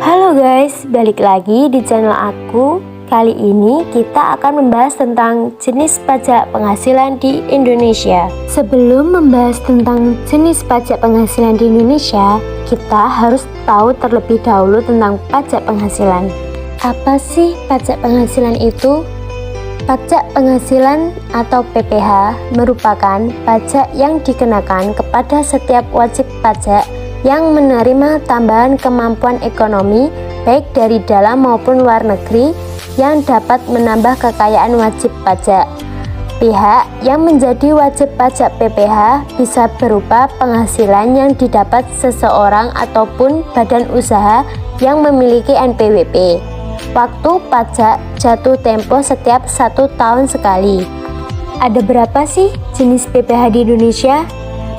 Halo guys, balik lagi di channel aku. Kali ini kita akan membahas tentang jenis pajak penghasilan di Indonesia. Sebelum membahas tentang jenis pajak penghasilan di Indonesia, kita harus tahu terlebih dahulu tentang pajak penghasilan. Apa sih pajak penghasilan itu? Pajak penghasilan atau PPh merupakan pajak yang dikenakan kepada setiap wajib pajak yang menerima tambahan kemampuan ekonomi baik dari dalam maupun luar negeri yang dapat menambah kekayaan wajib pajak. Pihak yang menjadi wajib pajak PPh bisa berupa penghasilan yang didapat seseorang ataupun badan usaha yang memiliki NPWP. Waktu pajak jatuh tempo setiap 1 tahun sekali. Ada berapa sih jenis PPh di Indonesia?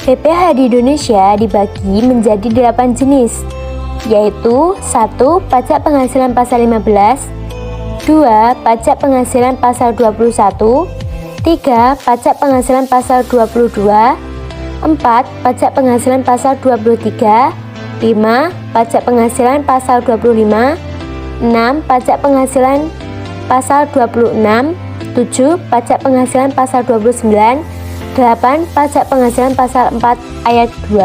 PPh di Indonesia dibagi menjadi 8 jenis, yaitu 1. Pajak penghasilan pasal 15, 2. Pajak penghasilan pasal 21, 3. Pajak penghasilan pasal 22, 4. Pajak penghasilan pasal 23, 5. Pajak penghasilan pasal 25, 6. Pajak penghasilan pasal 26, 7. Pajak penghasilan pasal 29, 8. Pajak penghasilan pasal 4 ayat 2.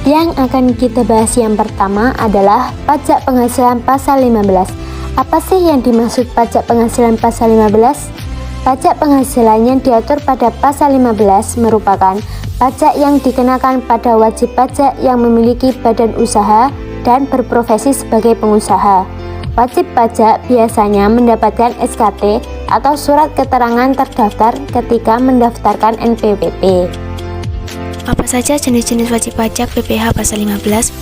Yang akan kita bahas yang pertama adalah pajak penghasilan pasal 15. Apa sih yang dimaksud pajak penghasilan pasal 15? Pajak penghasilan yang diatur pada pasal 15 merupakan pajak yang dikenakan pada wajib pajak yang memiliki badan usaha dan berprofesi sebagai pengusaha. Wajib pajak biasanya mendapatkan SKT atau surat keterangan terdaftar ketika mendaftarkan NPWP. Apa saja jenis-jenis wajib pajak PPh pasal 15?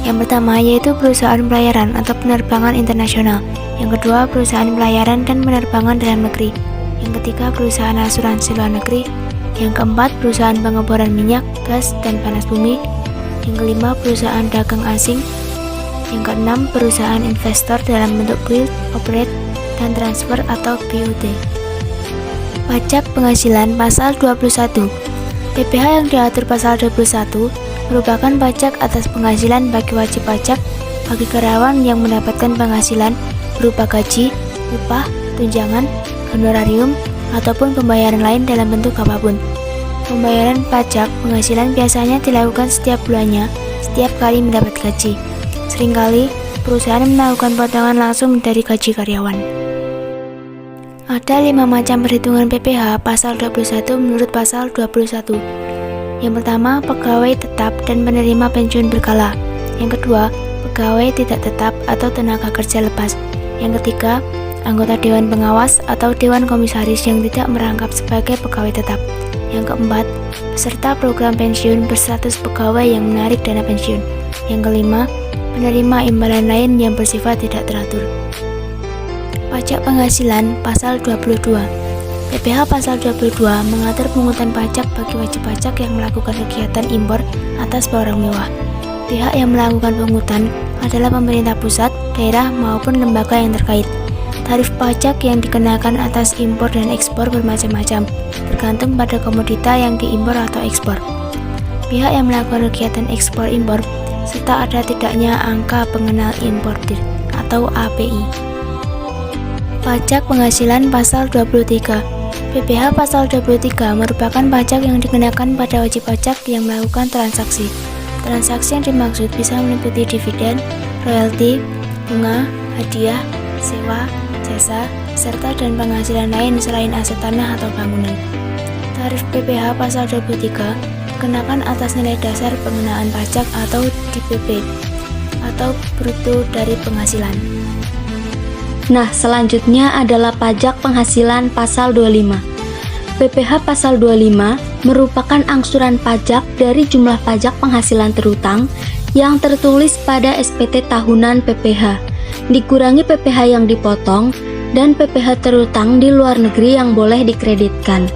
Yang pertama yaitu perusahaan pelayaran atau penerbangan internasional. Yang kedua, perusahaan pelayaran dan penerbangan dalam negeri. Yang ketiga, perusahaan asuransi luar negeri. Yang keempat, perusahaan pengeboran minyak, gas, dan panas bumi. Yang kelima, perusahaan dagang asing. Yang keenam, perusahaan investor dalam bentuk build, operate, dan transfer atau BOT. Pajak penghasilan pasal 21. PPh yang diatur pasal 21 merupakan pajak atas penghasilan bagi wajib pajak bagi karyawan yang mendapatkan penghasilan berupa gaji, upah, tunjangan, honorarium, ataupun pembayaran lain dalam bentuk apapun. Pembayaran pajak penghasilan biasanya dilakukan setiap bulannya, setiap kali mendapat gaji. Seringkali, perusahaan melakukan potongan langsung dari gaji karyawan. Ada 5 macam perhitungan PPh pasal 21 menurut pasal 21. Yang pertama, pegawai tetap dan penerima pensiun berkala. Yang kedua, pegawai tidak tetap atau tenaga kerja lepas. Yang ketiga, anggota dewan pengawas atau dewan komisaris yang tidak merangkap sebagai pegawai tetap. Yang keempat, peserta program pensiun berstatus pegawai yang menarik dana pensiun. Yang kelima, penerima imbalan lain yang bersifat tidak teratur. Pajak penghasilan pasal 22. PPh pasal 22 mengatur pungutan pajak bagi wajib pajak yang melakukan kegiatan impor atas barang mewah. Pihak yang melakukan pungutan adalah pemerintah pusat, daerah, maupun lembaga yang terkait. Tarif pajak yang dikenakan atas impor dan ekspor bermacam-macam, tergantung pada komoditas yang diimpor atau ekspor. Pihak yang melakukan kegiatan ekspor impor serta ada tidaknya angka pengenal importir atau API. Pajak penghasilan pasal 23. PPh pasal 23 merupakan pajak yang dikenakan pada wajib pajak yang melakukan transaksi. Transaksi yang dimaksud bisa meliputi dividen, royalti, bunga, hadiah, sewa, jasa, serta dan penghasilan lain selain aset tanah atau bangunan. Tarif PPh pasal 23 dikenakan atas nilai dasar pengenaan pajak atau DPP atau bruto dari penghasilan. Nah, selanjutnya adalah pajak penghasilan pasal 25. PPh pasal 25 merupakan angsuran pajak dari jumlah pajak penghasilan terutang yang tertulis pada SPT tahunan PPh, dikurangi PPh yang dipotong, dan PPh terutang di luar negeri yang boleh dikreditkan.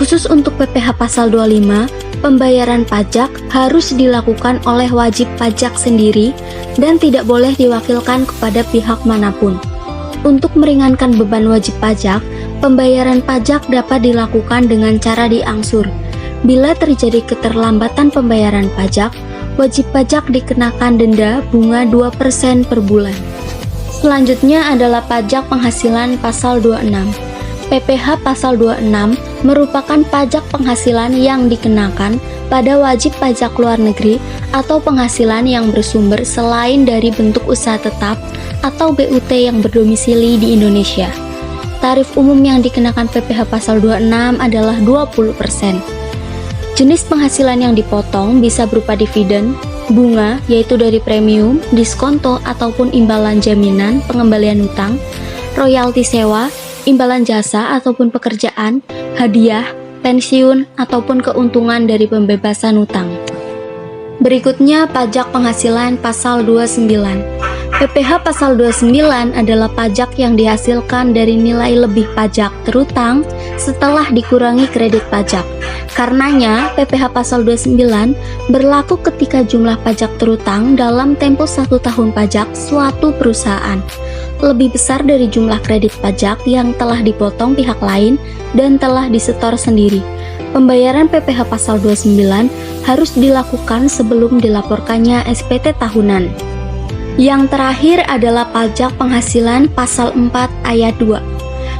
Khusus untuk PPh pasal 25, pembayaran pajak harus dilakukan oleh wajib pajak sendiri dan tidak boleh diwakilkan kepada pihak manapun. Untuk meringankan beban wajib pajak, pembayaran pajak dapat dilakukan dengan cara diangsur. Bila terjadi keterlambatan pembayaran pajak, wajib pajak dikenakan denda bunga 2% per bulan. Selanjutnya adalah pajak penghasilan pasal 26. PPh pasal 26 merupakan pajak penghasilan yang dikenakan pada wajib pajak luar negeri atau penghasilan yang bersumber selain dari bentuk usaha tetap atau BUT yang berdomisili di Indonesia. Tarif umum yang dikenakan PPh pasal 26 adalah 20%. Jenis penghasilan yang dipotong bisa berupa dividen, bunga yaitu dari premium, diskonto ataupun imbalan jaminan pengembalian hutang, royalti sewa, imbalan jasa ataupun pekerjaan, hadiah, pensiun ataupun keuntungan dari pembebasan hutang. Berikutnya pajak penghasilan pasal 29. PPh pasal 29 adalah pajak yang dihasilkan dari nilai lebih pajak terutang setelah dikurangi kredit pajak. Karenanya, PPh pasal 29 berlaku ketika jumlah pajak terutang dalam tempo 1 tahun pajak suatu perusahaan lebih besar dari jumlah kredit pajak yang telah dipotong pihak lain dan telah disetor sendiri. Pembayaran PPh pasal 29 harus dilakukan sebelum dilaporkannya SPT tahunan. Yang terakhir adalah pajak penghasilan pasal 4 ayat 2.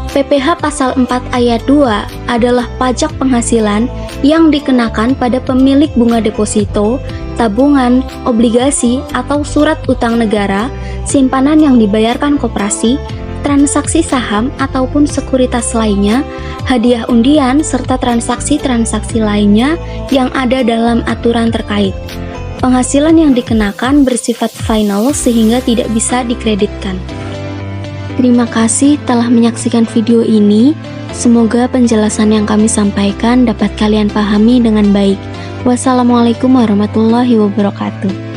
PPh pasal 4 ayat 2 adalah pajak penghasilan yang dikenakan pada pemilik bunga deposito, tabungan, obligasi, atau surat utang negara, simpanan yang dibayarkan koperasi, transaksi saham ataupun sekuritas lainnya, hadiah undian, serta transaksi-transaksi lainnya yang ada dalam aturan terkait. Penghasilan yang dikenakan bersifat final sehingga tidak bisa dikreditkan. Terima kasih telah menyaksikan video ini. Semoga penjelasan yang kami sampaikan dapat kalian pahami dengan baik. Wassalamualaikum warahmatullahi wabarakatuh.